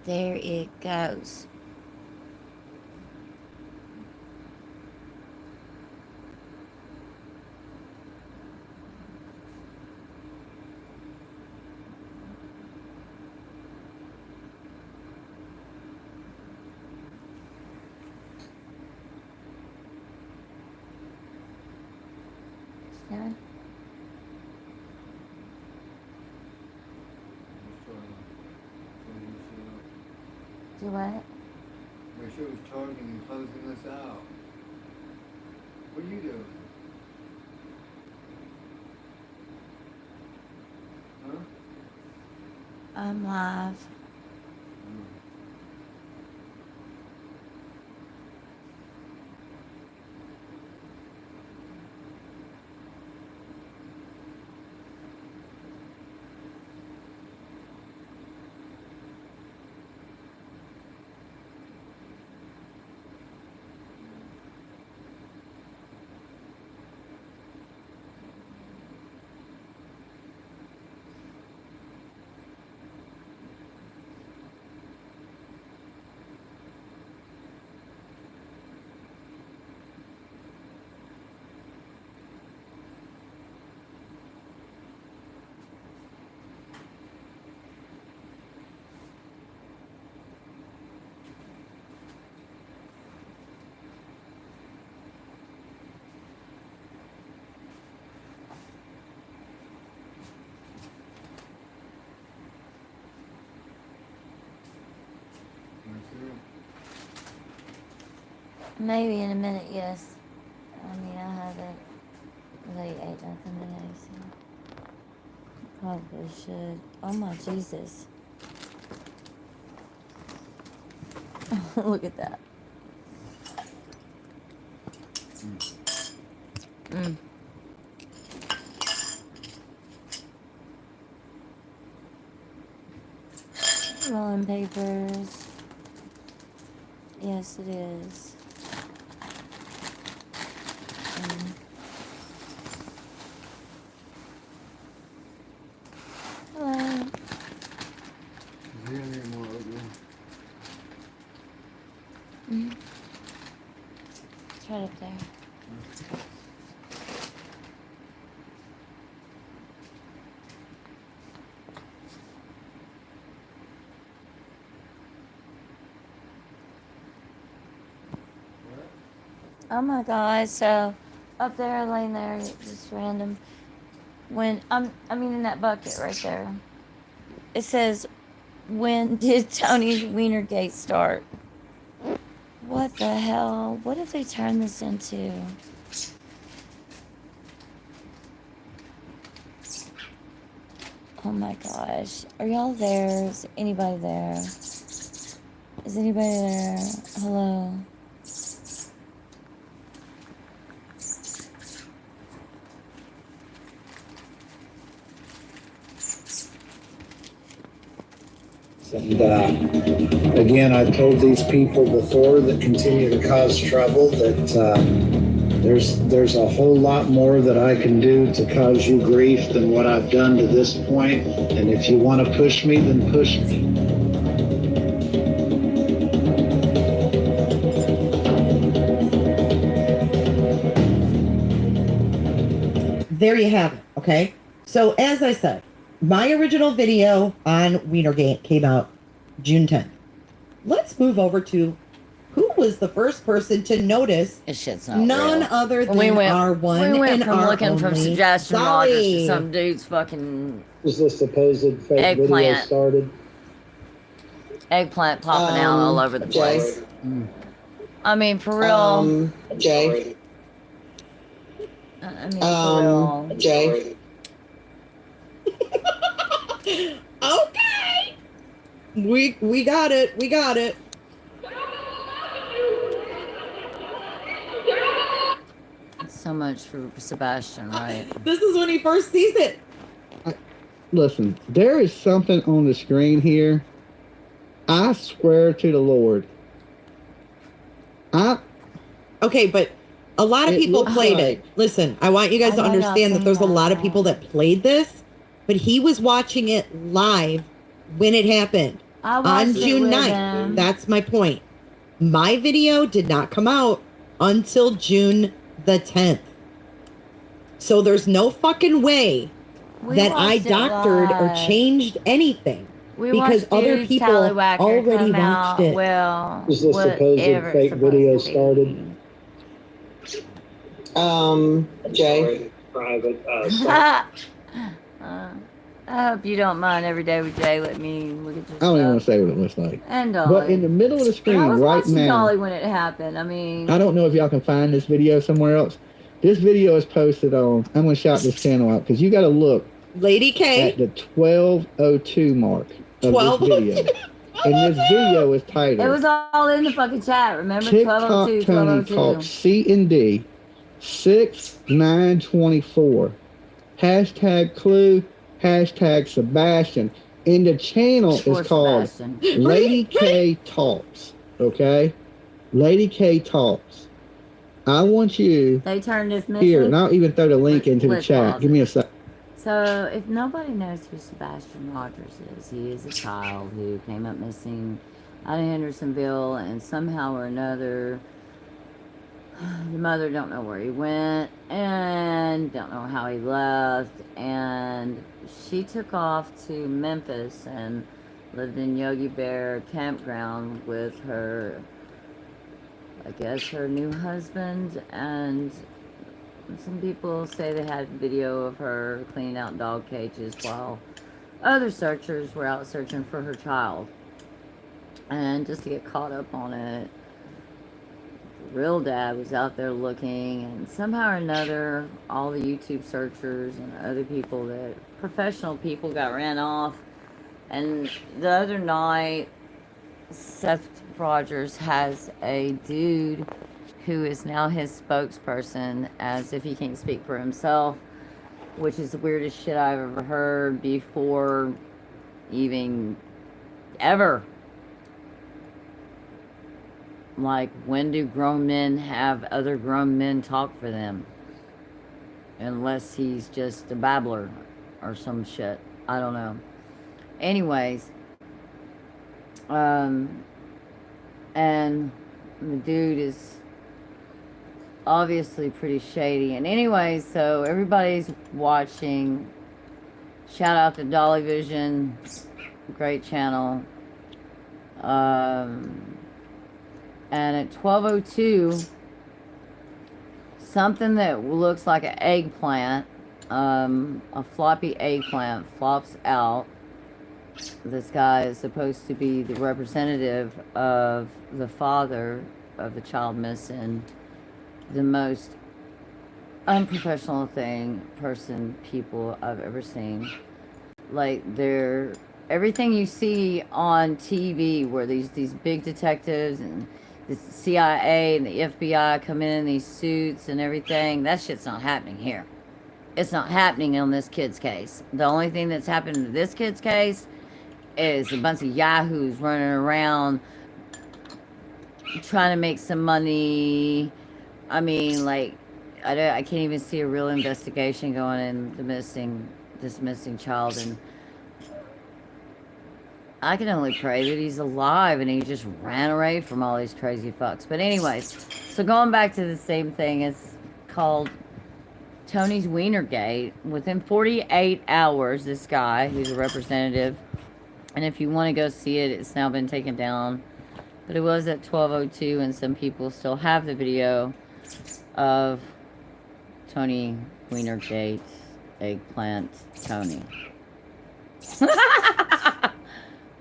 There it goes. Yeah. Do what? My show was charging and closing us out. What are you doing? Huh? I'm live. Maybe in a minute, yes. I mean, I haven't really ate nothing today, so probably should. Oh my Jesus. Look at that. Mm. Rolling papers. Yes, it is. Hello. Is there any more oatmeal? Mm-hmm. It's right up there. Oh my God! So up there, laying there, just random. When I mean, in that bucket right there, it says, "When did Tony's Wienergate start?" What the hell? What have they turned this into? Oh my gosh! Are y'all there? Is anybody there? Is anybody there? Hello. And again, I told these people before that continue to cause trouble that there's a whole lot more that I can do to cause you grief than what I've done to this point. And if you want to push me, then push me. There you have it. Okay. So as I said, my original video on Wienergate came out June 10th. Let's move over to who was the first person to notice. This shit's not none real. other than we went and from our looking from only suggestion Dolly. Rogers to some dude's fucking Was the supposed fake Eggplant. video started? eggplant popping out all over the place. I mean, for real. Jay. I mean, for real. Jay. Okay. We got it. We got it. So much for Sebastian, right? This is when he first sees it. Listen, there is something on the screen here. I swear to the Lord. Okay, but a lot of people played like, it. Listen, I want you guys to understand that there's a lot of people that played this, but he was watching it live when it happened. I on watched it June with 9th. him. That's my point. My video did not come out until June the 10th. So there's no fucking way We that I watched it doctored or live. changed anything We because watched other Dude's people Tallywhacker already come watched out. it. Well, Is this supposed whatever fake it's video supposed to be. started? Jay. Private. I hope you don't mind every day with Jay. Let me look at your I don't even want to stuff. say what it looks like. And But in the Dolly. middle of the I screen was right watching now, Dolly when it happened. I mean, I don't know if y'all can find this video somewhere else. This video is posted on, I'm going to shout this channel out because you got to look Lady K. at the 12:02 mark of 12. this video. And this video is titled it was all in the fucking chat. Remember? TikTok 1202, Tony 1202. talks C&D 6/9/24. Hashtag Clue, hashtag Sebastian. And the channel Poor is called Sebastian. Lady K Talks. Okay? Lady K Talks. I want you They turned this missing. here, and I'll even throw the link into the Let's chat. pause Give it. me a sec. So, if nobody knows who Sebastian Rogers is, he is a child who came up missing out of Hendersonville, and somehow or another, the mother don't know where he went, and don't know how he left, and she took off to Memphis and lived in Yogi Bear campground with her, I guess, her new husband, and some people say they had video of her cleaning out dog cages while other searchers were out searching for her child. And just to get caught up on it, the real dad was out there looking, and somehow or another, all the YouTube searchers and other people professional people got ran off. And the other night, Seth Rogers has a dude who is now his spokesperson, as if he can't speak for himself, which is the weirdest shit I've ever heard before, even ever. Like, when do grown men have other grown men talk for them? Unless he's just a babbler or some shit. I don't know. Anyways, and the dude is obviously pretty shady. And anyway, so everybody's watching. Shout out to Dolly Vision, great channel. And at 12:02, something that looks like an eggplant, a floppy eggplant, flops out. This guy is supposed to be the representative of the father of the child missing. The most unprofessional people I've ever seen. Like, everything you see on TV where these big detectives and the CIA and the FBI come in these suits and everything, that shit's not happening here. It's not happening on this kid's case. The only thing that's happened in this kid's case is a bunch of yahoos running around trying to make some money. I mean, like, I can't even see a real investigation going in this missing child, and I can only pray that he's alive and he just ran away from all these crazy fucks. But anyways, so going back to the same thing, it's called Tony's Wienergate. Within 48 hours, this guy, who's a representative, and if you want to go see it, it's now been taken down. But it was at 12:02, and some people still have the video of Tony Wienergate, eggplant Tony.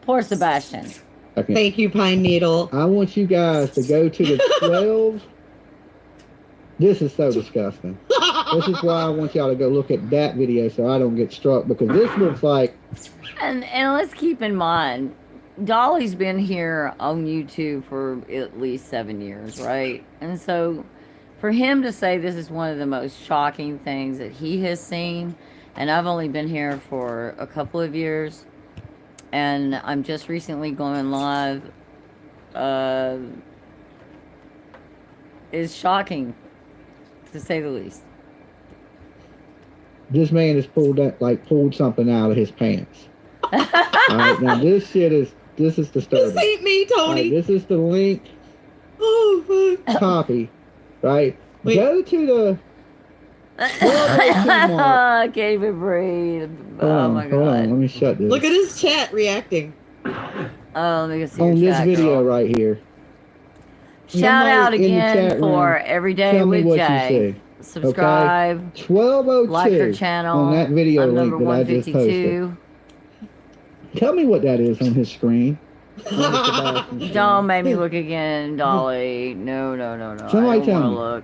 Poor Sebastian. Okay. Thank you, Pine Needle. I want you guys to go to the 12. This is so disgusting. This is why I want y'all to go look at that video so I don't get struck, because this looks like... And let's keep in mind, Dolly's been here on YouTube for at least 7 years, right? And so for him to say this is one of the most shocking things that he has seen, and I've only been here for a couple of years, and I'm just recently going live, is shocking, to say the least. This man has pulled something out of his pants. All right, now this shit is This is disturbing. This ain't me, Tony. Right, this is the link. Oh, fuck. Copy. Right. Wait. Go to the 1202 mark. I can't even breathe. Oh my Hold on. Let god. me shut this. Look at his chat reacting. Oh, let me go see On your this chat, video girl. right here. Shout out Somebody in the again chat for room, Everyday tell me with what you Jay. see. Subscribe, 1202 like her channel. on that video I'm link number that I just posted. 152. Tell me what that is on his screen. Don't make me look again, Dolly. No. Somebody I don't tell want me. to look.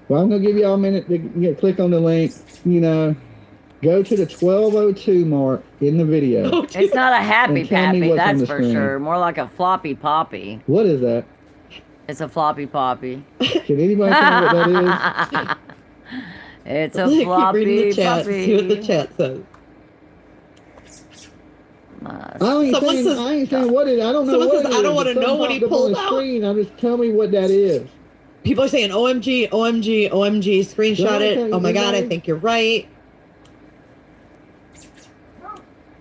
Well, I'm gonna give y'all a minute to click on the link. You know, go to the 1202 mark in the video. It's not a happy And tell me pappy, what's on that's the for screen. sure. More like a floppy poppy. What is that? It's a floppy poppy. Can anybody tell me what that is? It's a Keep reading floppy the chat. puppy. See what the chat says. I ain't Someone saying, says- I ain't saying what it is. I don't know someone what says, it I don't is, wanna but know something what he popped up on pulled the out. screen. Now just tell me what that is. People are saying, OMG, OMG, OMG, screenshot Right, it. Oh my God, I right. think you're right.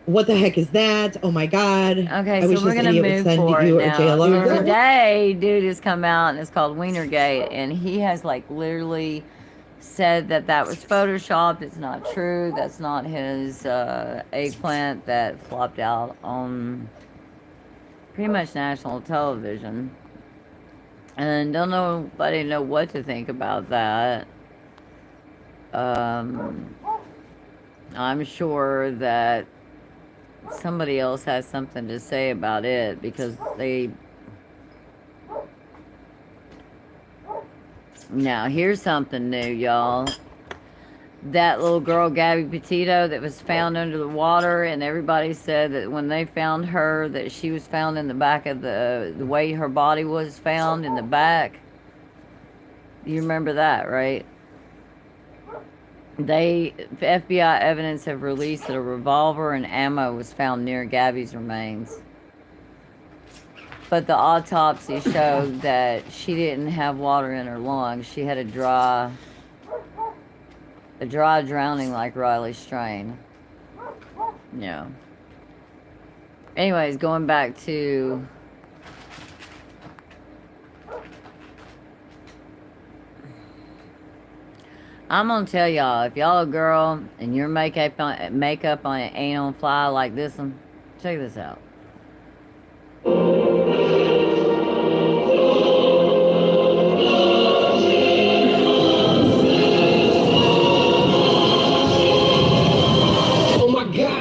What the heck is that? Oh my God. Okay, I so wish we're this gonna idiot would move send forward you a now. JLR. So today, dude has come out and it's called Wienergate, and he has like literally said that that was photoshopped. It's not true. That's not his eggplant that flopped out on pretty much national television. And don't nobody know what to think about that. I'm sure that somebody else has something to say about it because they... Now, here's something new, y'all. That little girl, Gabby Petito, that was found under the water, and everybody said that when they found her, that she was found in the back of the way her body was found in the back. You remember that, right? FBI evidence have released that a revolver and ammo was found near Gabby's remains. But the autopsy showed that she didn't have water in her lungs. She had a dry drowning like Riley Strain. Yeah. Anyways, going back to... I'm gonna tell y'all, if y'all a girl and your makeup on ain't on fly like this one, check this out. Oh my God!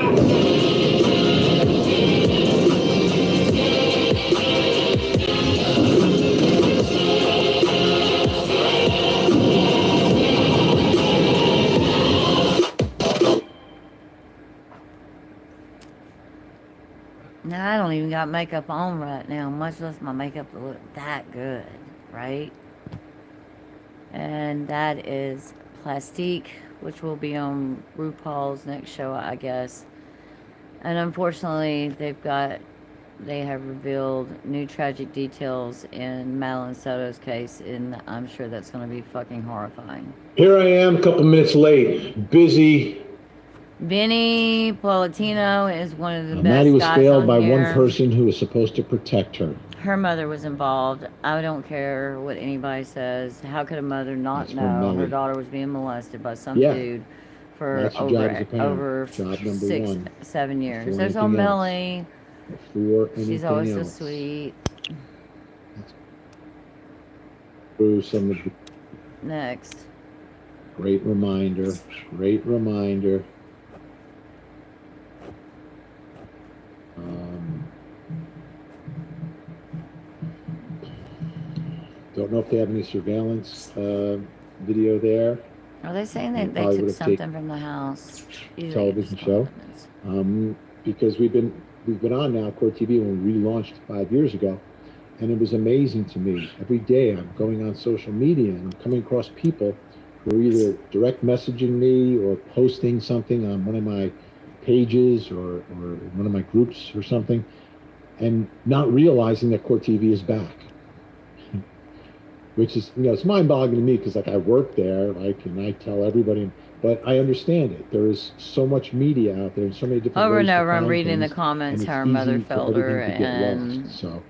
Now, I don't even got makeup on right now, much less my makeup to look that good, right? And that is Plastique, which will be on RuPaul's next show, I guess. And unfortunately, they have revealed new tragic details in Madeline Soto's case, and I'm sure that's going to be fucking horrifying. Here I am, a couple minutes late, busy. Benny Polatino is one of the best Maddie was guys failed on by here. one person who was supposed to protect her. Her mother was involved. I don't care what anybody says. How could a mother not That's from know her Melly. daughter was being molested by some Yeah. dude for That's your job as a parent. over Job number 6, one. 7 years? Before There's anything else. Melly. Before anything She's always so else. sweet. Through some of the Next. great reminder. Don't know if they have any surveillance video there. Are they saying You that they probably took would've something from the house? Usually Television it's show. evidence. Because we've been on now Court TV when we relaunched 5 years ago, and it was amazing to me. Every day I'm going on social media and I'm coming across people who are either direct messaging me or posting something on one of my pages or one of my groups or something, and not realizing that Court TV is back. which is, it's mind-boggling to me because like I work there, like, and I tell everybody, but I understand it. There is so much media out there and so many different Over ways and to over, I'm find reading the things, comments and how it's her mother easy for failed her, everything to get lost. and So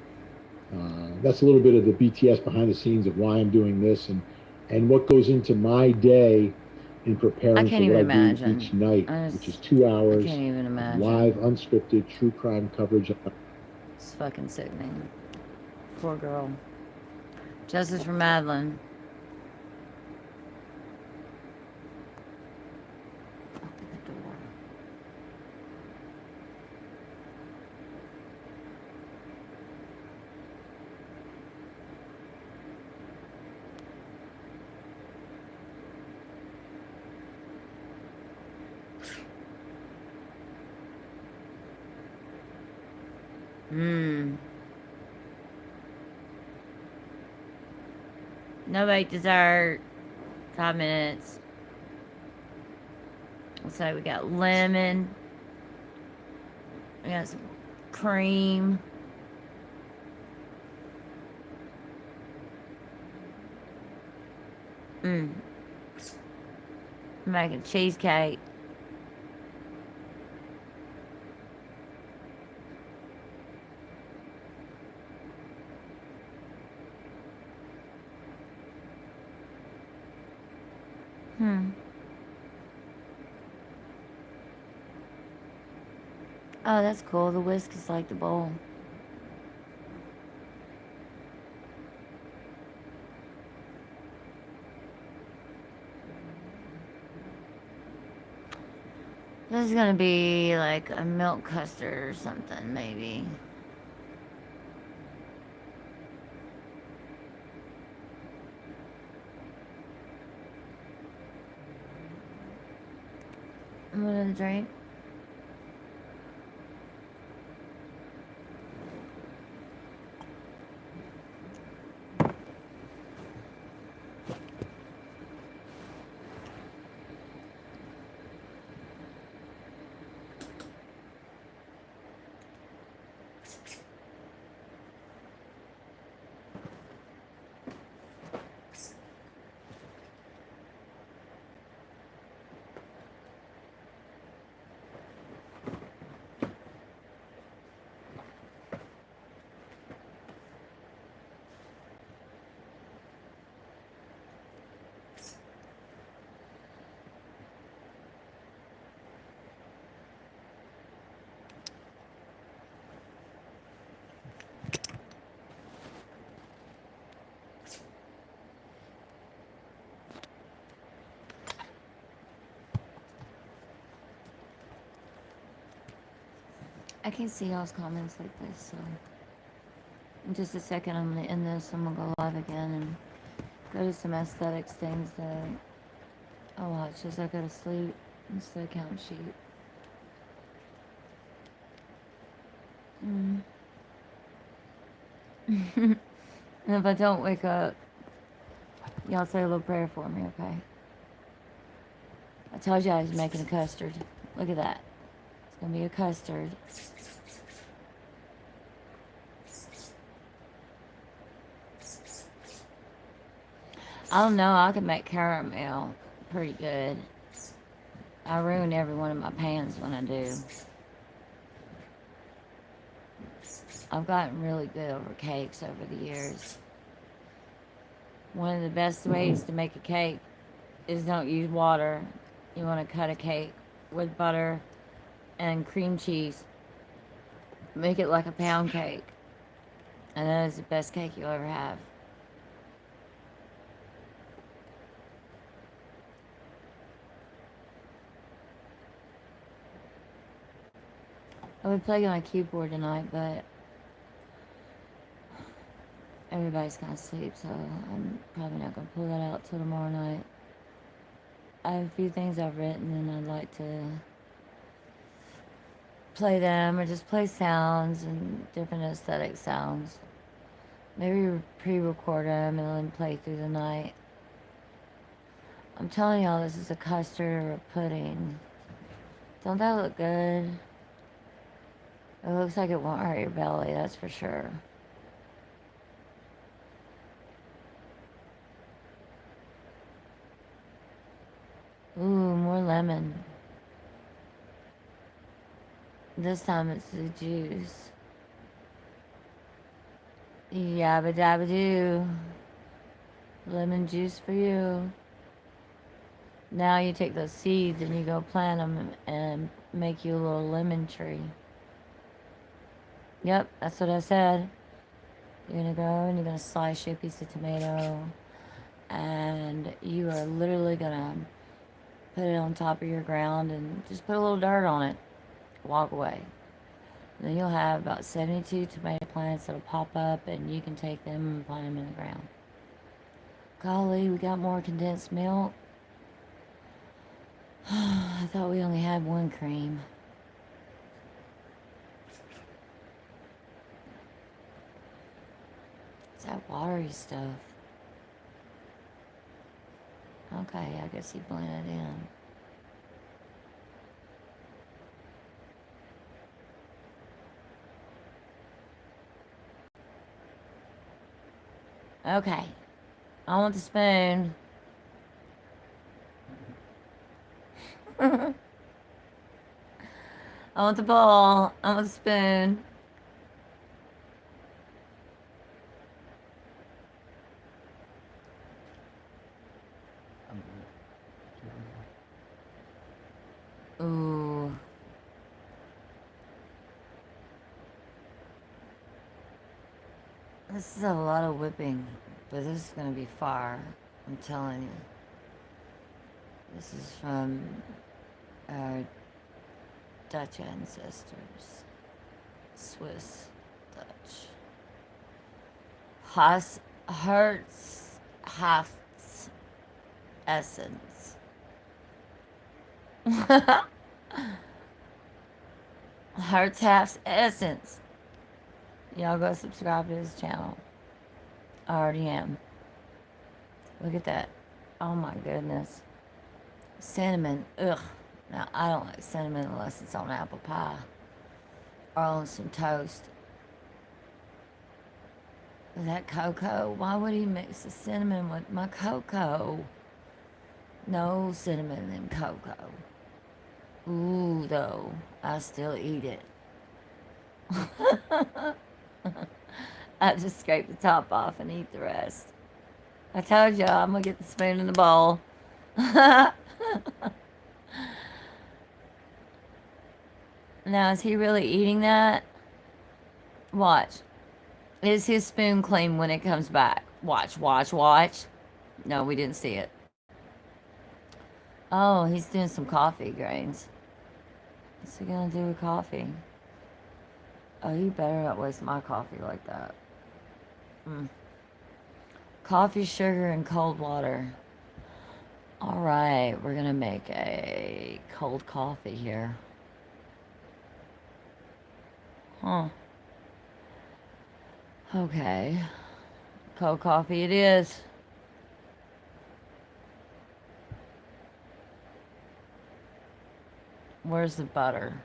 that's a little bit of the BTS behind the scenes of why I'm doing this, and what goes into my day in I preparing for can't what even I do imagine. each night, which is 2 I hours can't even of live, imagine. unscripted, true crime coverage. It's fucking sickening. Poor girl. Justice for Madeline. Open the door. No bake dessert. 5 minutes. So we got lemon. We got some cream. Making cheesecake. Oh, that's cool. The whisk is like the bowl. This is gonna be like a milk custard or something, maybe. What a drink. I can't see y'all's comments like this, so in just a second I'm gonna end this. I'm gonna go live again and go to some aesthetics things that I watch as I go to sleep. It's the account sheet. And if I don't wake up, y'all say a little prayer for me, okay? I told you I was making a custard. Look at that. It's gonna be a custard. I don't know, I can make caramel pretty good. I ruin every one of my pans when I do. I've gotten really good over cakes over the years. One of the best ways to make a cake is don't use water. You want to cut a cake with butter and cream cheese. Make it like a pound cake. And that is the best cake you'll ever have. I would play on my keyboard tonight, but everybody's gonna sleep, so I'm probably not gonna pull that out till tomorrow night. I have a few things I've written and I'd like to play them or just play sounds and different aesthetic sounds. Maybe pre-record them and then play through the night. I'm telling y'all, this is a custard or a pudding. Don't that look good? It looks like it won't hurt your belly, that's for sure. Ooh, more lemon. This time it's the juice. Yabba dabba doo. Lemon juice for you. Now you take those seeds and you go plant them and make you a little lemon tree. Yep, that's what I said. You're gonna go and you're gonna slice you a piece of tomato, and you are literally gonna put it on top of your ground and just put a little dirt on it. Walk away. Then you'll have about 72 tomato plants that'll pop up, and you can take them and plant them in the ground. Golly, we got more condensed milk. I thought we only had one cream. It's that watery stuff. Okay, I guess he blended in. Okay. I want the spoon. I want the bowl. I want the spoon. Ooh. This is a lot of whipping, but this is going to be fire. I'm telling you. This is from our Dutch ancestors. Swiss Dutch. Hertz Hafts Essence. Hertz Hafts Essence. Y'all go subscribe to his channel. I already am. Look at that. Oh my goodness. Cinnamon. Ugh. Now, I don't like cinnamon unless it's on apple pie or on some toast. Is that cocoa? Why would he mix the cinnamon with my cocoa? No cinnamon in cocoa. Ooh, though. I still eat it. I just scrape the top off and eat the rest. I told y'all I'm gonna get the spoon in the bowl. Now, is he really eating that? Watch. Is his spoon clean when it comes back? Watch, watch, watch. No, we didn't see it. Oh, he's doing some coffee grains. What's he gonna do with coffee? Oh, you better not waste my coffee like that. Coffee, sugar, and cold water. All right, we're gonna make a cold coffee here. Huh. Okay. Cold coffee it is. Where's the butter?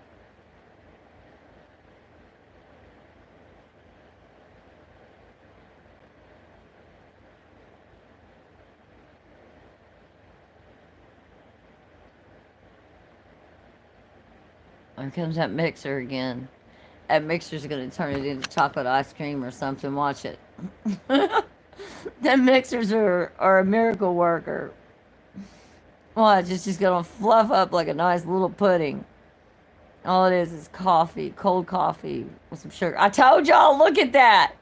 Here comes that mixer again. That mixer's gonna turn it into chocolate ice cream or something. Watch it. That mixers are a miracle worker. Watch, it's just gonna fluff up like a nice little pudding. All it is coffee, cold coffee with some sugar. I told y'all, look at that.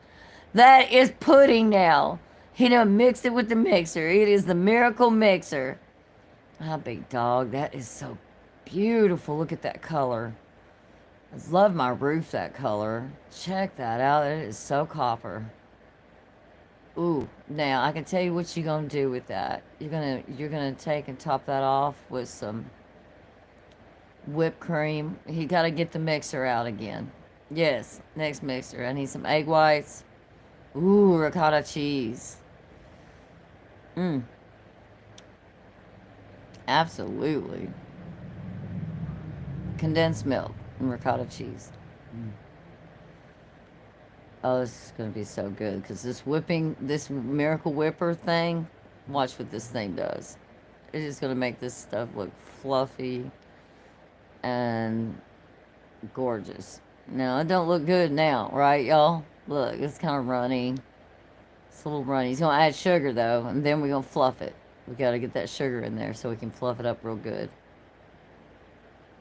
That is pudding now. He done mixed it with the mixer. It is the miracle mixer. Ah, big dog, that is so beautiful. Look at that color. I love my roof that color. Check that out. It is so copper. Ooh, now I can tell you what you're gonna do with that. You're gonna take and top that off with some whipped cream. You gotta get the mixer out again. Yes, next mixer. I need some egg whites. Ooh, ricotta cheese. Absolutely. Condensed milk and ricotta cheese. Oh, this is going to be so good because this miracle whipper thing, watch what this thing does. It's just gonna make this stuff look fluffy and gorgeous. Now, it don't look good now, right, y'all? Look, it's kind of runny. It's a little runny. He's gonna add sugar, though, and then we're gonna fluff it. We gotta get that sugar in there so we can fluff it up real good.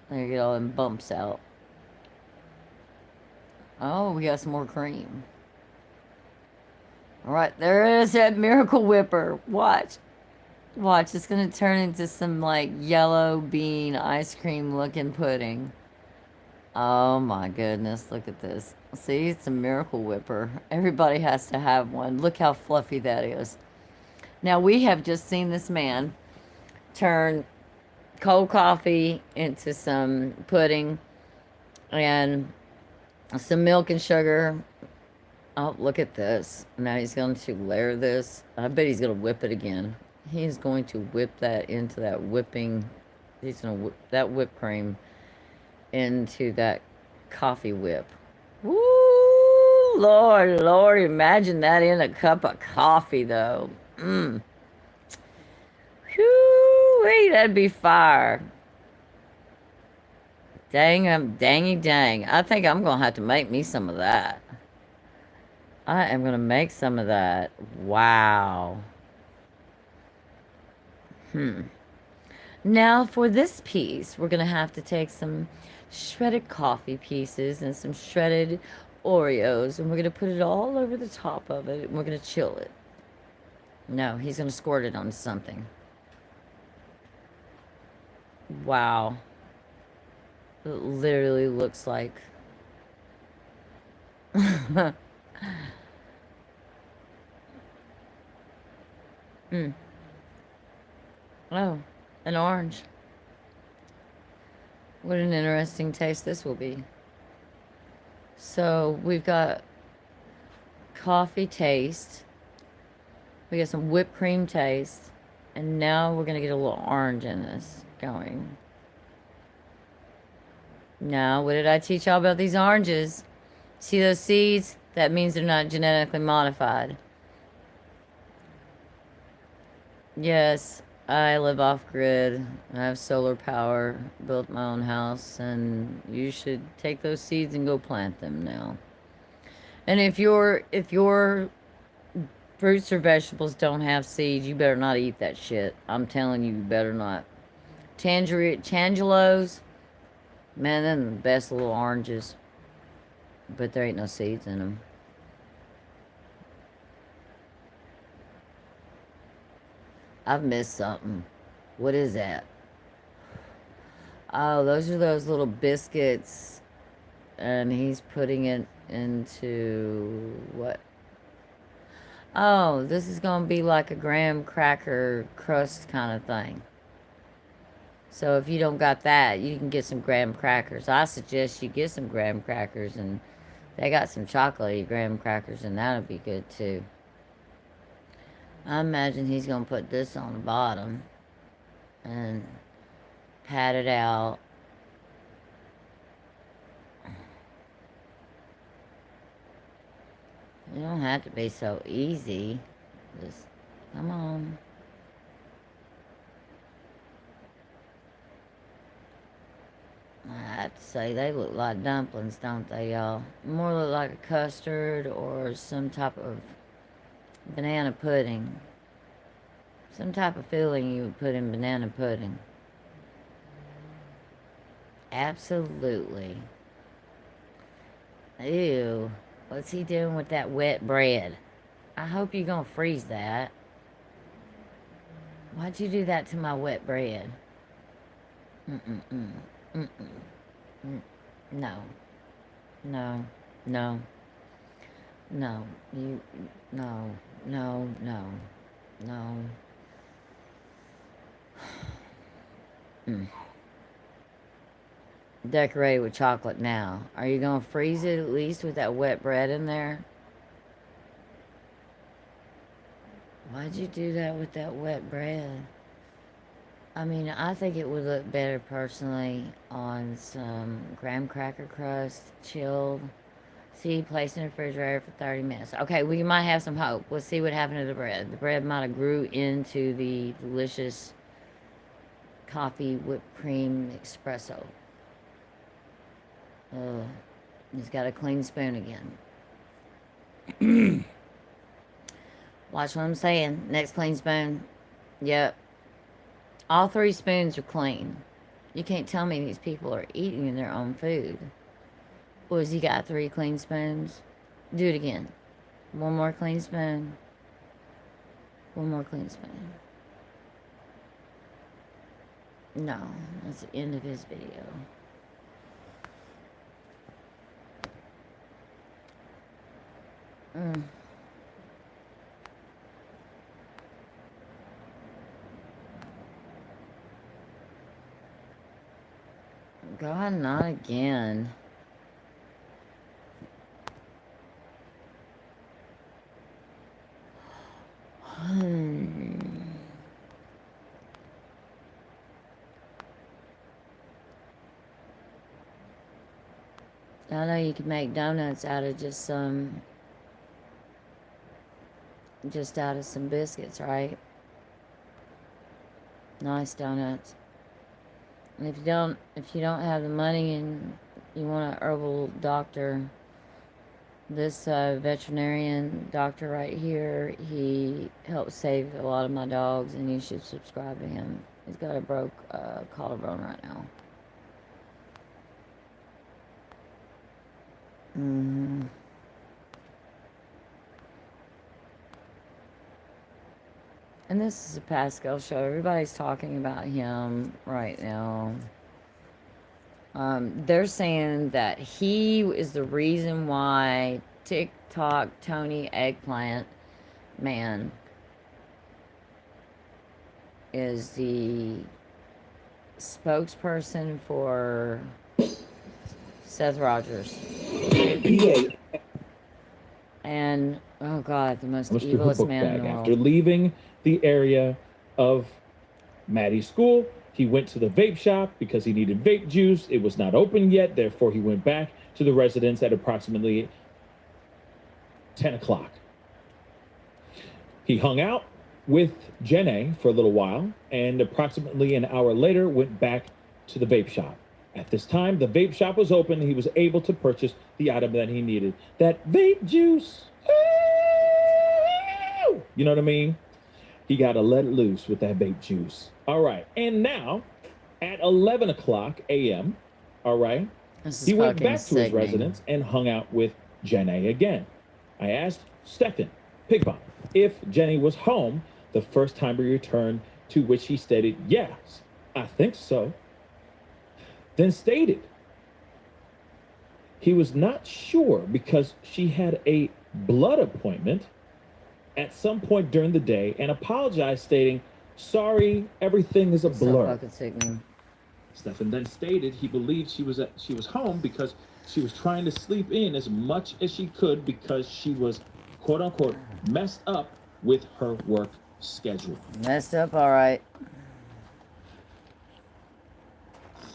There you get all them bumps out. Oh, we got some more cream. Alright, there is that Miracle Whipper. Watch. Watch, it's gonna turn into some, like, yellow bean ice cream looking pudding. Oh my goodness, look at this. See, it's a Miracle Whipper. Everybody has to have one. Look how fluffy that is. Now, we have just seen this man turn cold coffee into some pudding and some milk and sugar. Oh, look at this. Now he's going to layer this. I bet he's going to whip it again. He's going to whip that into that whipping. He's going to whip that whipped cream into that coffee whip. Woo! Lord, Lord, imagine that in a cup of coffee, though. Mmm. Whew, that'd be fire. Dang, dang. I think I'm going to have to make me some of that. I am going to make some of that. Wow. Now, for this piece, we're going to have to take some shredded coffee pieces and some shredded Oreos, and we're going to put it all over the top of it, and we're going to chill it. No, he's going to squirt it onto something. Wow. It literally looks like... Oh, an orange. What an interesting taste this will be. So, we've got coffee taste. We got some whipped cream taste. And now we're going to get a little orange in this going. Now, what did I teach y'all about these oranges? See those seeds? That means they're not genetically modified. Yes, I live off-grid. I have solar power, built my own house, and you should take those seeds and go plant them now. And if your fruits or vegetables don't have seeds, you better not eat that shit. I'm telling you, you better not. Tangelos, man, they're the best little oranges. But there ain't no seeds in them. I've missed something. What is that? Oh, those are those little biscuits. And he's putting it into what? Oh, this is going to be like a graham cracker crust kind of thing. So if you don't got that, you can get some graham crackers. I suggest you get some graham crackers, and they got some chocolatey graham crackers, and that'll be good too. I imagine he's going to put this on the bottom and pat it out. You don't have to be so easy. Just, come on. I have to say, they look like dumplings, don't they, y'all? More look like a custard or some type of banana pudding. Some type of filling you would put in banana pudding. Absolutely. Ew. What's he doing with that wet bread? I hope you're gonna freeze that. Why'd you do that to my wet bread? No. No. No. No. You... No. No. No. No. Decorate with chocolate now. Are you gonna freeze it at least with that wet bread in there? Why'd you do that with that wet bread? I mean, I think it would look better personally on some graham cracker crust, chilled. See, placed in the refrigerator for 30 minutes. Okay, we might have some hope. Let's see what happened to the bread. The bread might have grew into the delicious coffee whipped cream espresso. He's got a clean spoon again. Watch what I'm saying. Next clean spoon. Yep. All 3 spoons are clean. You can't tell me these people are eating their own food. Was he got 3 clean spoons? Do it again. 1 more clean spoon. 1 more clean spoon. No, that's the end of his video. God, not again. I know you can make donuts out of just out of some biscuits, right? Nice donuts. And if you don't have the money and you want an herbal doctor, this veterinarian doctor right here, he helps save a lot of my dogs, and you should subscribe to him. He's got a broke collarbone right now. And this is a Pascal show. Everybody's talking about him right now. They're saying that he is the reason why TikTok Tony Eggplant Man is the spokesperson for Seth Rogers. And, oh God, the most evilest man in the world. After leaving the area of Maddie's school, he went to the vape shop because he needed vape juice. It was not open yet. Therefore, he went back to the residence at approximately 10 o'clock. He hung out with Jenna for a little while, and approximately an hour later went back to the vape shop. At this time, the vape shop was open. He was able to purchase the item that he needed. That vape juice. You know what I mean? He got to let it loose with that vape juice. All right. And now, at 11 o'clock a.m., all right, he went back to his residence and hung out with Jenny again. I asked Stefan Pigbon if Jenny was home the first time he returned, to which he stated, yes, I think so. Then stated he was not sure because she had a blood appointment at some point during the day and apologized, stating, sorry, everything is a blur. So fucking sickening. Stefan then stated he believed she was home because she was trying to sleep in as much as she could because she was, quote unquote, messed up with her work schedule. Messed up, all right.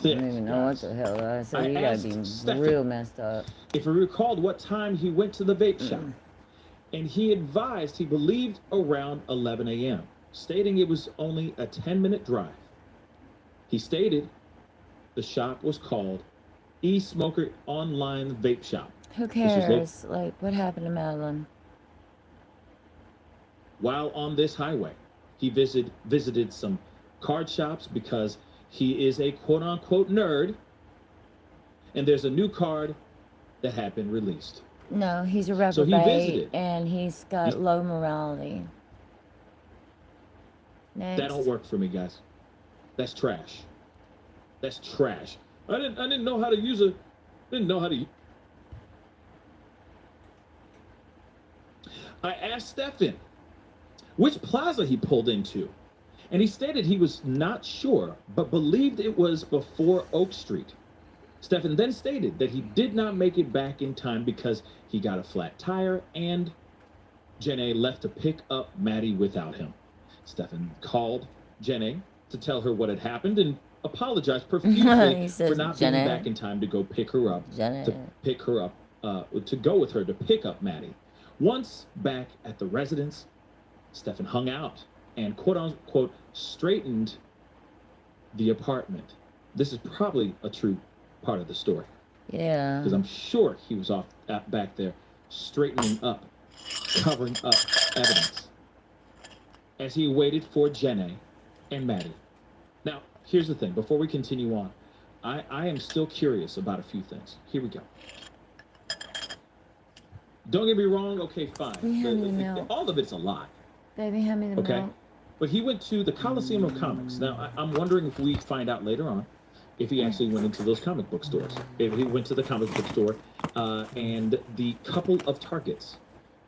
This, I don't even know what the hell I said. You gotta be Stefan real messed up. if he recalled what time he went to the vape shop, and he advised he believed around 11 a.m., stating it was only a 10-minute drive. He stated the shop was called E-Smoker Online Vape Shop. Who cares? Like, what happened to Madeline? While on this highway, he visited some card shops because he is a quote-unquote nerd, and there's a new card that had been released. No, he's a reprobate, So he visited. and he's got low morality. Next. That don't work for me, guys. That's trash. That's trash. I didn't know how to use it. Didn't know how to. I asked Stefan which plaza he pulled into, and he stated he was not sure, but believed it was before Oak Street. Stefan then stated that he did not make it back in time because he got a flat tire and Jenna left to pick up Maddie without him. Stefan called Jenna to tell her what had happened and apologized profusely for not being back in time to go pick her up, to go with her to pick up Maddie. Once back at the residence, Stefan hung out and quote unquote straightened the apartment. This is probably a true part of the story, Yeah. because I'm sure he was off back there straightening up, covering up evidence as he waited for Jenny and Maddie. Now, here's the thing. Before we continue on, I am still curious about a few things. Here we go. Don't get me wrong. Okay, fine. All of it's a lie. Baby, hand me the Okay. milk. But he went to the Coliseum of Comics. Now, I'm wondering if we find out later on if he actually went into those comic book stores. If he went to the comic book store and the couple of Targets.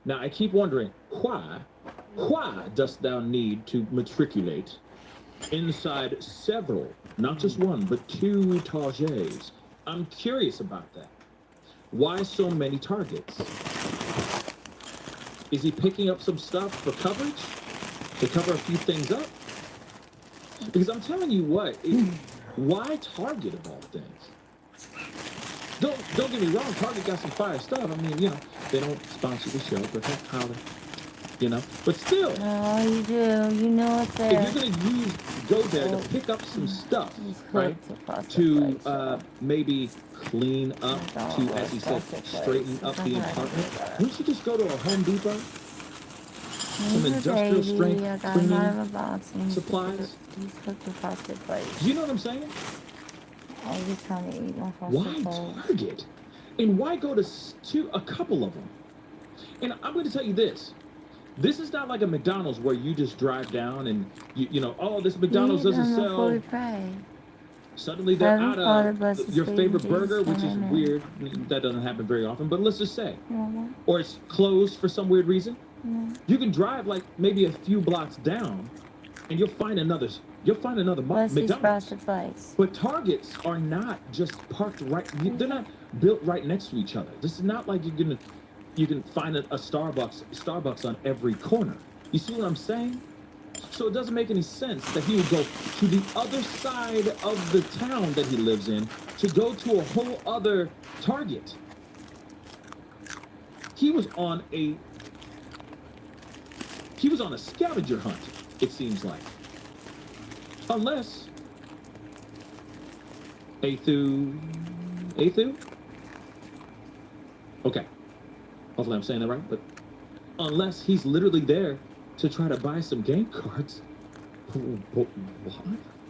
Now, I keep wondering, why dost thou need to matriculate inside several, not just one, but 2 Targets? I'm curious about that. Why so many Targets? Is he picking up some stuff for coverage? To cover a few things up? Because I'm telling you what, why Target of all things? Don't get me wrong, Target got some fire stuff. I mean, you know, they don't sponsor the show, but hey, holler. You know, but still. Oh, you do. You know it's there. If you're gonna go there to pick up some stuff, right? To maybe clean up, to, as he said, straighten up the apartment. Wouldn't you just go to a Home Depot? Some industrial strength cleaning supplies. He's hooked to frosted flakes. Do you know what I'm saying? I was trying to eat my frosted Why flakes. Target? And why go to a couple of them? And I'm going to tell you this. This is not like a McDonald's where you just drive down and, you know, oh, this McDonald's doesn't sell. Suddenly they're out of your favorite burger, which is weird. That doesn't happen very often, but let's just say. Or it's closed for some weird reason. You can drive like maybe a few blocks down and you'll find another McDonald's. But Targets are not just parked right, they're not built right next to each other. This is not like you can find a Starbucks on every corner. You see what I'm saying? So it doesn't make any sense that he would go to the other side of the town that he lives in to go to a whole other Target. He was on a scavenger hunt, it seems like. Unless Athu? Okay. Hopefully I'm saying that right, but unless he's literally there to try to buy some game cards. What?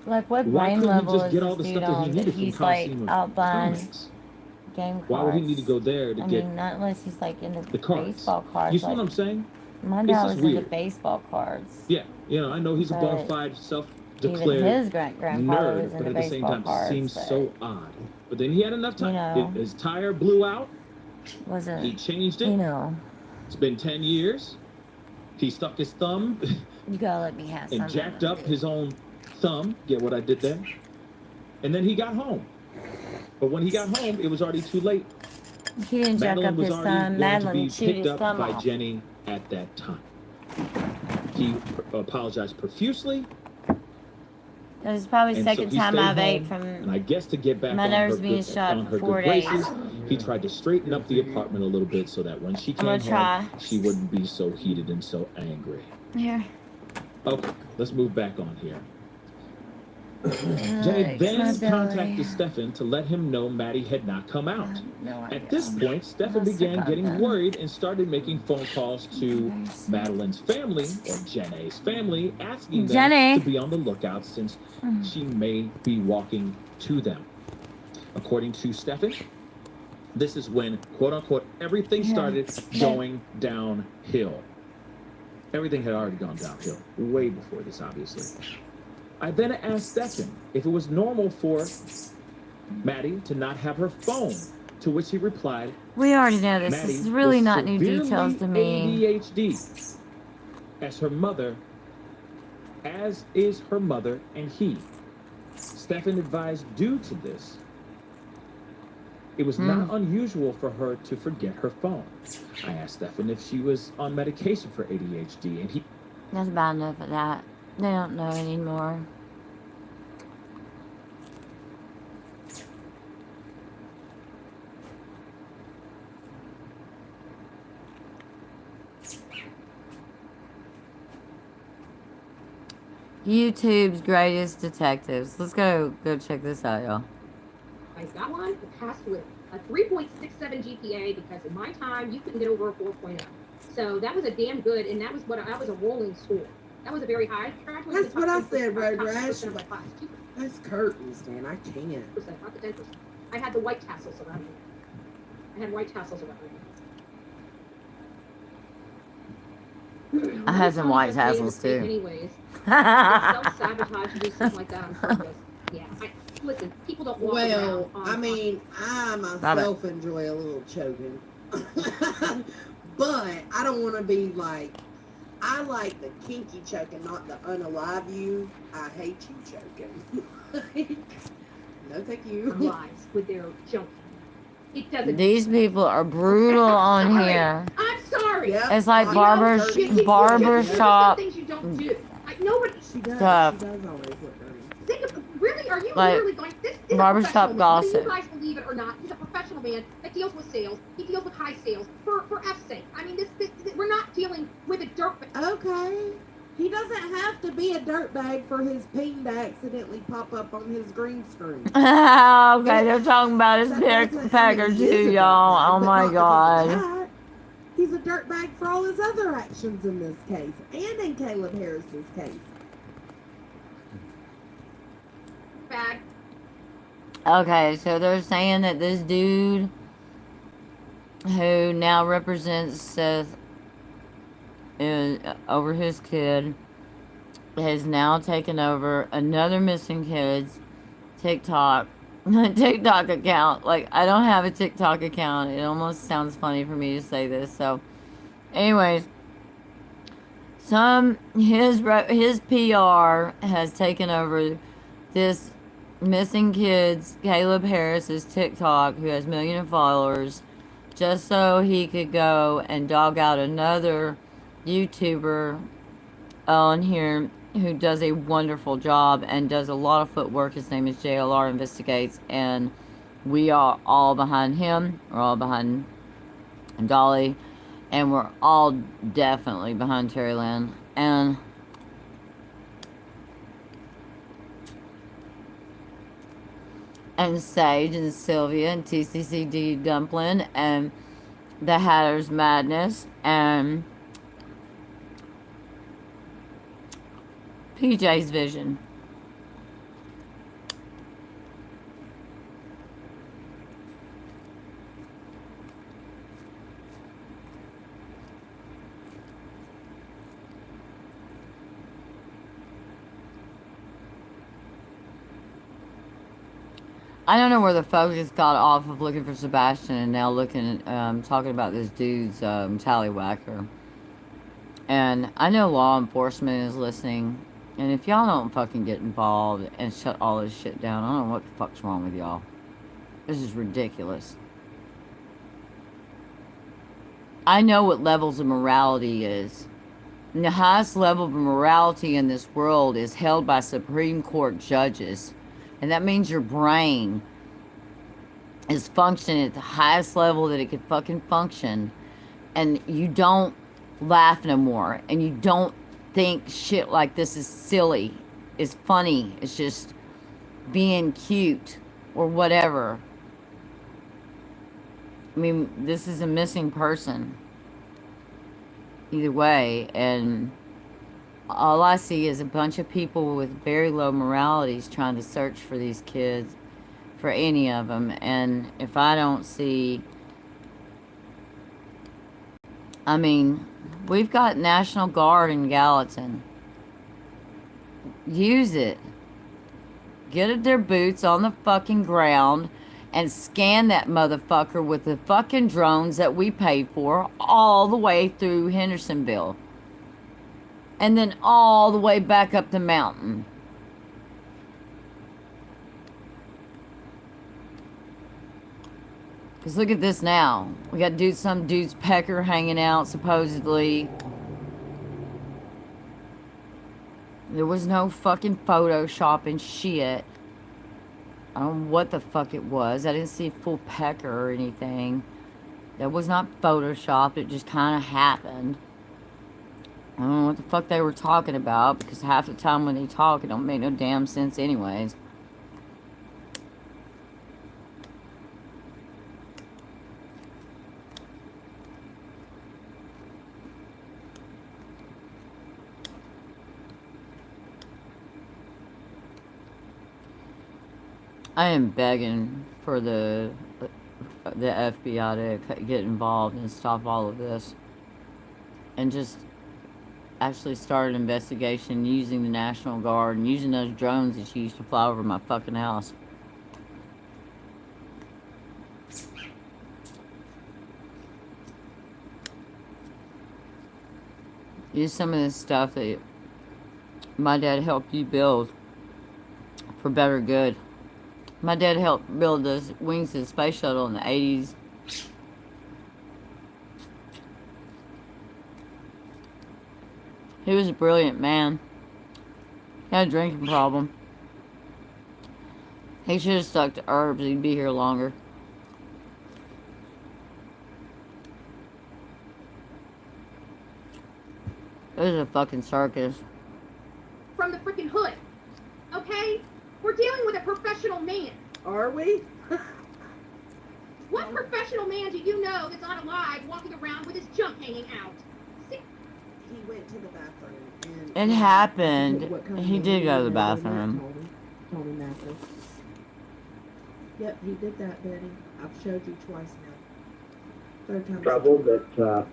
Like what Why brain couldn't he level just is get all this the dude stuff that he on that needed from he's like Coliseum of out buying Comics? game cards? Why would he need to go there to get not unless he's like into the cards? baseball cards. You see what I'm saying? My It's dad just was into weird. baseball cards. Yeah, you know, I know he's a But bona fide, Even self-declared his grandfather was nerd, but into at the same baseball time, it cards. seems so odd. But then he had enough time. You know. His tire blew out. Was it? He changed it. You know. It's been 10 years. He stuck his thumb You gotta let me have and jacked up his own thumb. Get what I did there? And then he got home. But when he got home, it was already too late. He didn't jack Madeline up was his already thumb. going Madeline to be chewed picked his up thumb by off. Jenny at that time. He apologized profusely. It was probably the And so second he time stayed I've ate home, and from. I guess to get back My on her nerves being good, shot on for her 4 good days. graces, he tried to straighten up the apartment a little bit so that when she came gonna home, try. she wouldn't be so heated and so angry. Here. Okay, let's move back on here. Jenny then contacted Stefan to let him know Maddie had not come out. At this point, Stefan began getting worried and started making phone calls to Madeline's family, or Jenny's family, asking them to be on the lookout since she may be walking to them. According to Stefan, this is when, quote unquote, everything started going downhill. Everything had already gone downhill way before this, obviously. I then asked Stefan if it was normal for Maddie to not have her phone, to which he replied, We already know this. Maddie This is really was not new details to me. ADHD, as is her mother and he. Stefan advised due to this, it was not unusual for her to forget her phone. I asked Stefan if she was on medication for ADHD, and he... That's bad enough of that. They don't know anymore. YouTube's greatest detectives. Let's go check this out, y'all. I got one that passed with a 3.67 GPA because in my time you couldn't get over a 4.0. So that was a damn good, and that was a rolling score. That was a very high. That's what I said, Road Rash. Of my class. 2%, That's curtains, Dan. I can't. not the 10%. I had the white tassels around me. I had some white tassels too. Anyways, self-sabotage and do something like that on purpose. Yeah. Listen, people don't walk around. I mean, I myself enjoy a little choking. But I don't want to be like, I like the kinky choking, not the unalive you. I hate you choking. No, thank you. Lives with their junk. It doesn't. These people are brutal on here. I'm sorry. Yep. It's like barber shop. Things you don't do. Nobody. She does. Stuff. She does always look dirty. Think of, really? Are you Like, literally going? This is barbershop a professional man. gossip. Whether you guys believe it or not, he's a professional man that deals with sales. He deals with high sales for F's sake. I mean, this we're not dealing with a dirt. Okay. He doesn't have to be a dirtbag for his ping to accidentally pop up on his green screen. Okay, they're talking about his pecker he's too, a y'all. dirtbag, Oh but my not because of god. that. He's a dirtbag for all his other actions in this case, and in Caleb Harris's case. Bag. Okay, so they're saying that this dude who now represents Seth over his kid has now taken over another missing kid's TikTok account. Like, I don't have a TikTok account. It almost sounds funny for me to say this. So, anyways, his PR has taken over this missing kid's Caleb Harris's TikTok, who has a million followers, just so he could go and dog out another YouTuber on here who does a wonderful job and does a lot of footwork. His name is JLR Investigates, and we are all behind him. We're all behind Dolly, and we're all definitely behind Terryland. And Sage and Sylvia and TCCD Dumpling and the Hatter's Madness and PJ's Vision. I don't know where the focus got off of looking for Sebastian and now looking at talking about this dude's tallywhacker. And I know law enforcement is listening. And if y'all don't fucking get involved and shut all this shit down, I don't know what the fuck's wrong with y'all. This is ridiculous. I know what levels of morality is. And the highest level of morality in this world is held by Supreme Court judges. And that means your brain is functioning at the highest level that it can fucking function. And you don't laugh no more. And you don't think shit like this is silly. It's funny. It's just being cute or whatever. I mean, this is a missing person. Either way. And all I see is a bunch of people with very low moralities trying to search for these kids, for any of them. And if I don't see, I mean, we've got National Guard in Gallatin. Use it. Get their boots on the fucking ground and scan that motherfucker with the fucking drones that we paid for all the way through Hendersonville. And then all the way back up the mountain. Because look at this now. We got some dude's pecker hanging out, supposedly. There was no fucking photoshopping shit. I don't know what the fuck it was. I didn't see a full pecker or anything. That was not photoshopped. It just kind of happened. I don't know what the fuck they were talking about, because half the time when they talk, it don't make no damn sense anyways. I am begging for the FBI to get involved and stop all of this, and just actually start an investigation using the National Guard and using those drones that you used to fly over my fucking house. Use some of this stuff that my dad helped you build for better good. My dad helped build the wings of the space shuttle in the 80s. He was a brilliant man. He had a drinking problem. He should have stuck to herbs. He'd be here longer. It was a fucking circus. From the freaking hood. Okay? We're dealing with a professional man. Are we? What professional man do you know that's unalive walking around with his junk hanging out? See? He went to the bathroom. It happened. What kind of He did go to the man is that, bathroom. Tony Mathis. Yep, he did that, Betty. I've showed you twice now. Third time. Trouble that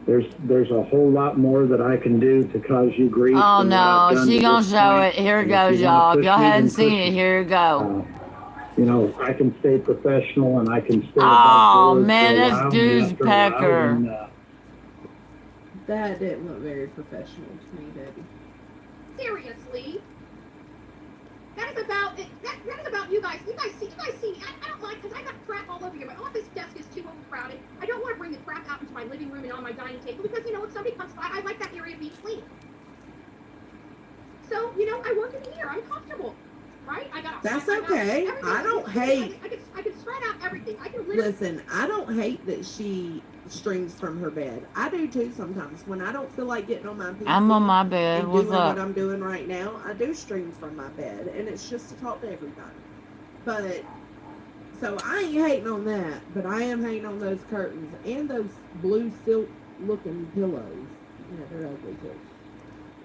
there's a whole lot more that I can do to cause you grief. Oh than what I've no, done she to gonna this show point. it. Here it And goes, if you wanna y'all. If push y'all me, then hadn't seen push it, me. here it go. You know, I can stay professional and I can stay Oh above board man, for a that's while, and Dew's after a while, pecker. then, That didn't look very professional to me, Betty. Seriously? That is about it. That is about you guys. You guys see. I don't like, because I got crap all over here. My office desk is too overcrowded. I don't want to bring the crap out into my living room and on my dining table because, you know, if somebody comes by, I like that area to be clean. So, you know, I work in here. I'm comfortable. Right? I got. That's okay. I don't hate. I can spread out everything. I can literally. Listen, I don't hate that she streams from her bed. I do too sometimes. When I don't feel like getting on my PC I'm on my bed. and What's doing up? what I'm doing right now, I do stream from my bed, and it's just to talk to everybody. But so I ain't hating on that, but I am hating on those curtains and those blue silk looking pillows. Yeah, they're ugly too.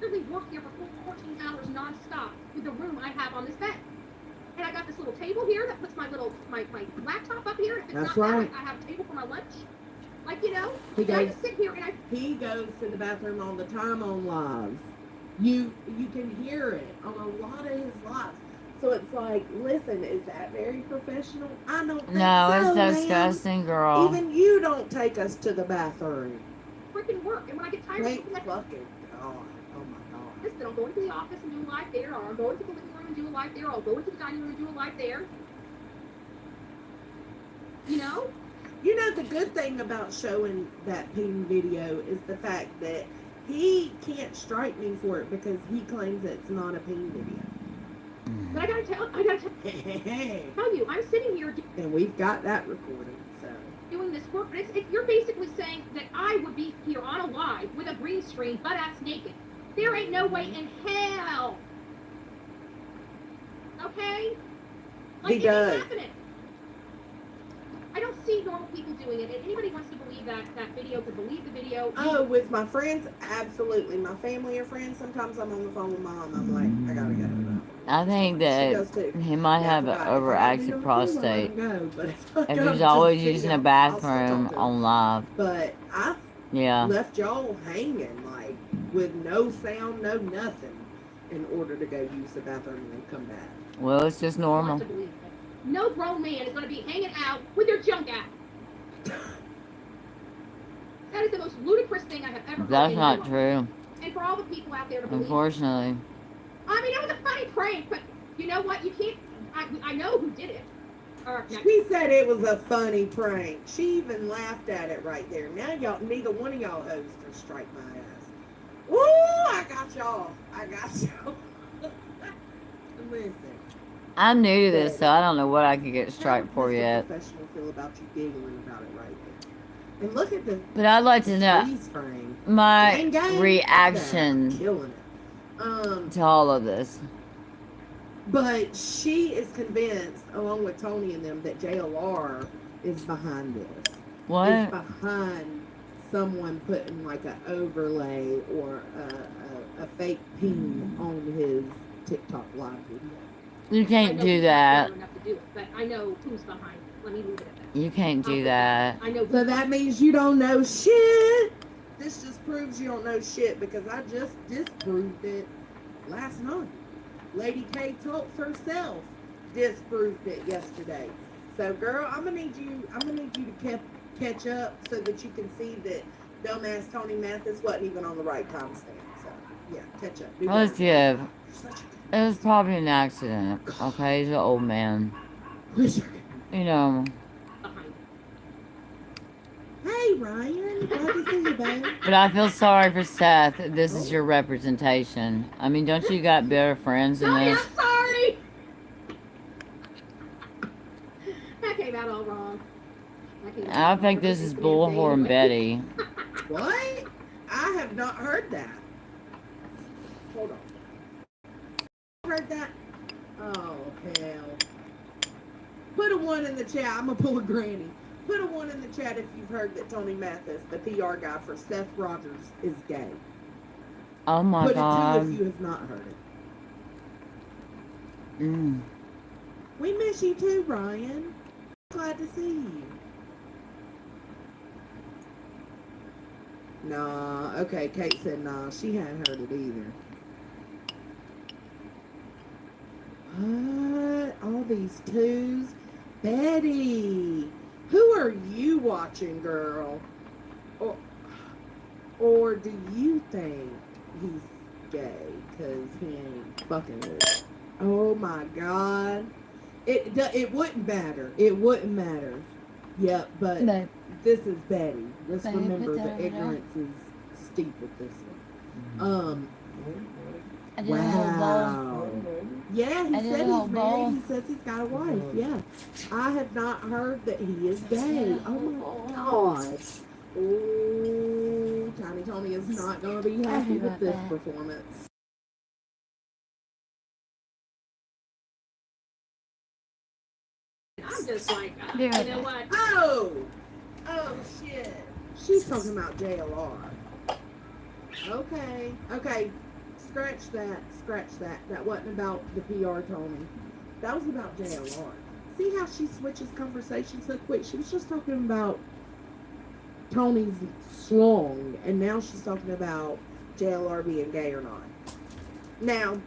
Literally work here for 14 hours nonstop with the room I have on this bed. And I got this little table here that puts my laptop up here. If it's That's not there, right. I have a table for my lunch. Like, you know, He and I goes- just sit here and I. He goes to the bathroom all the time on lives. You can hear it on a lot of his lives. So it's like, listen, is that very professional? I don't think No, so, it's ma'am. disgusting, girl. Even you don't take us to the bathroom. Freaking work. And when I get tired Thank of looking at fucking God. Oh my God. this, then I'll go into the office and do a live there, or I'll go into the living room and do a live there, or I'll go into the dining room and do a live there. You know? You know, the good thing about showing that ping video is the fact that he can't strike me for it because he claims it's not a ping video. But I gotta tell you, I'm sitting here And we've got that recorded, so. doing this work, but you're basically saying that I would be here on a live with a green screen, butt ass naked. There ain't no way in hell. Okay? Like, He it does. ain't happening. I don't see normal people doing it. If anybody wants to believe that video, could believe the video. Oh, with my friends, absolutely. My family or friends, sometimes I'm on the phone with mom. I'm like, I gotta go. I think that he might have an overactive prostate. If he's always using a bathroom on live. But I Yeah. left y'all hanging, like, with no sound, no nothing, in order to go use the bathroom and then come back. Well, it's just normal. To believe it. No grown man is going to be hanging out with their junk out. That is the most ludicrous thing I have ever heard. That's in my not life. true. And for all the people out there to believe. Unfortunately. I mean, it was a funny prank, but you know what? You can't. I know who did it. She said it was a funny prank. She even laughed at it right there. Now y'all, neither one of y'all hoes can strike my ass. Woo! I got y'all. Listen. I'm new to this, so I don't know what I could get strike for yet. Professional feel about you giggling about it right there. And look at the But I'd like to know. freeze frame. my Gang, gang, they're reaction killing it. to all of this. But she is convinced, along with Tony and them, that JLR is behind this. Is What? behind someone putting like an overlay or a fake pin on his TikTok live video. You I can't know do he's not that. clever enough to do it, but I know who's behind it. Let me leave it at that. You can't I'll do put that. I know. So that means you don't know shit. This just proves you don't know shit because I just disproved it last night. Lady K Talks herself disproved it yesterday. So, girl, I'm gonna need you to catch up so that you can see that dumbass Tony Mathis wasn't even on the right timestamp. So, yeah, catch up. Do Let's better. give. You're such a It was probably an accident. Okay, he's an old man. good. You know. behind it. Hey, Ryan, glad to see you, babe. But I feel sorry for Seth. This is your representation. I mean, don't you got better friends than Tony, this? I'm sorry. That came out all wrong. I think this is Bullhorn anyway. Betty. What? I have not heard that. Hold on. Heard that? Oh, hell. Put a 1 in the chat. I'm going to pull a granny. Put a 1 in the chat if you've heard that Tony Mathis, the PR guy for Seth Rogers, is gay. Oh my Put god. a 2 if you have not heard it. Mm. We miss you too, Ryan. Glad to see you. Nah, okay, Kate said nah, she hadn't heard it either. What? All these 2s? Betty, who are you watching, girl? Or do you think he's gay because he ain't fucking with you? Oh my God. It wouldn't matter. It wouldn't matter. Yep, but Babe. this is Betty. Let's Babe, remember put that the over there. ignorance is steep with this one. I did a whole bowl. Wow. Yeah, he I did said a he's whole bowl. married. He says he's got a wife. Yeah. I have not heard that he is gay. Oh my gosh. Ooh, Tiny Tony is not going to be happy with this performance. I'm just like, Be right you know back. what? Oh shit. She's talking about JLR. Okay. Scratch that. That wasn't about the PR Tony. That was about JLR. See how she switches conversation so quick? She was just talking about Tony's slong, and now she's talking about JLR being gay or not. Now,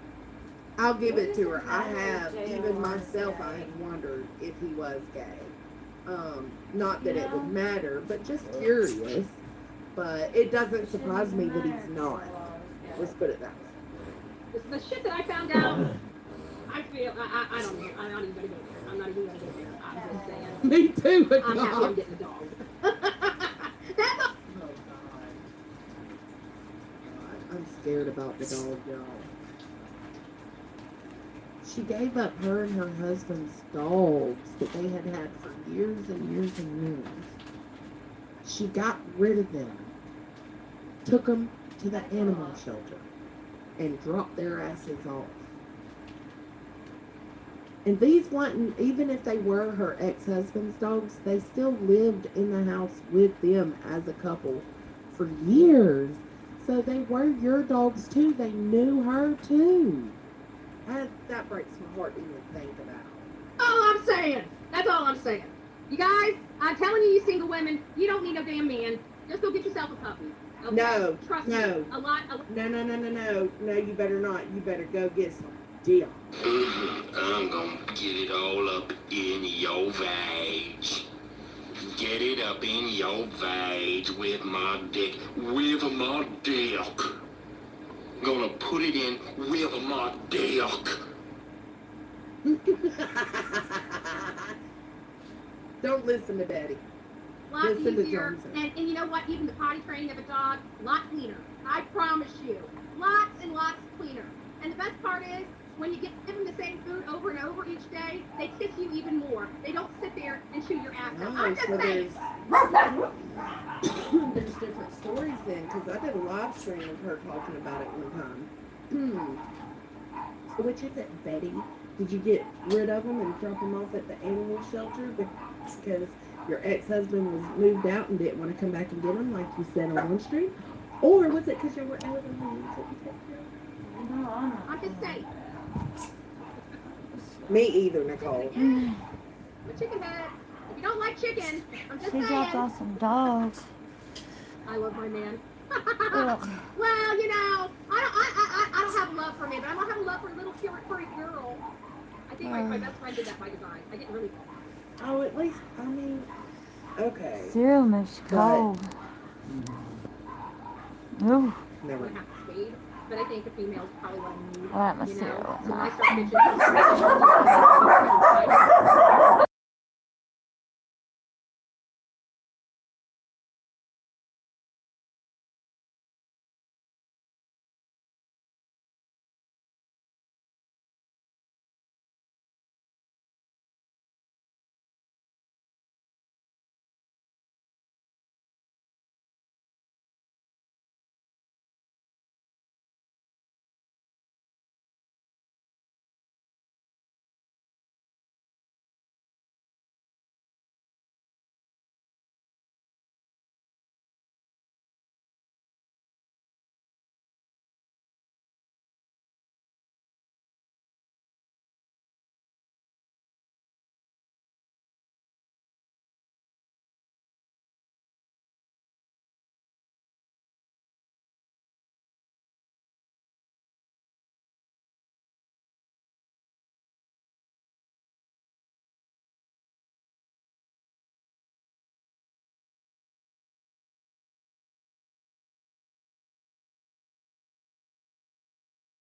I'll give it to her. I have, even myself, I have wondered if he was gay. Not that it would matter, but just curious. But it doesn't surprise me that he's not. Let's put it that way. The shit that I found out, I feel, I don't know. I'm not even going to go there. I'm not even going to go there. I'm just saying. Me too, but I'm happy I'm God. getting a dog. That's all. Oh, God. I'm scared about the dog, y'all. She gave up her and her husband's dogs that they had had for years and years and years. She got rid of them, took them to the animal shelter, and dropped their asses off. And these wasn't, even if they were her ex-husband's dogs, they still lived in the house with them as a couple for years. So they were your dogs too. They knew her too. That breaks my heart to even think about. All I'm saying. That's all I'm saying. You guys, I'm telling you, you single women, you don't need no damn man. Just go get yourself a puppy. Okay? No, Trust no. me. A lot. No, you better not. You better go get some deal. I'm gonna get it all up in your vag. Get it up in your vag with my dick. With my dick. Gonna put it in with my dick. Don't listen to Betty. Lot Listen to easier. Johnson. And you know what? Even the potty training of a dog, lot cleaner. I promise you. Lots and lots cleaner. And the best part is, when you give them the same food over and over each day, they kiss you even more. They don't sit there and chew your ass out. Oh, I'm just so saying. There's different stories then, because I did a live stream of her talking about it one time. So which is it, Betty? Did you get rid of them and drop them off at the animal shelter because your ex-husband was moved out and didn't want to come back and get them, like you said on one stream? Or was it because you were elderly and you couldn't take care of them? No, I'm just saying. Me either, Nicole. I'm a chicken head. If you don't like chicken, I'm just she dropped saying. off some dogs. I love my man. Ugh. Well, you know, I don't have love for a man, but I don't have a love for a little cute furry girl. I think my best friend did that by design. I didn't really. Oh, at least, I mean, okay. Cereal makes you cold. Ooh. Never. Would have to speed, but I think a female's probably what I need. I like my you know? cereal. So when I start bitching,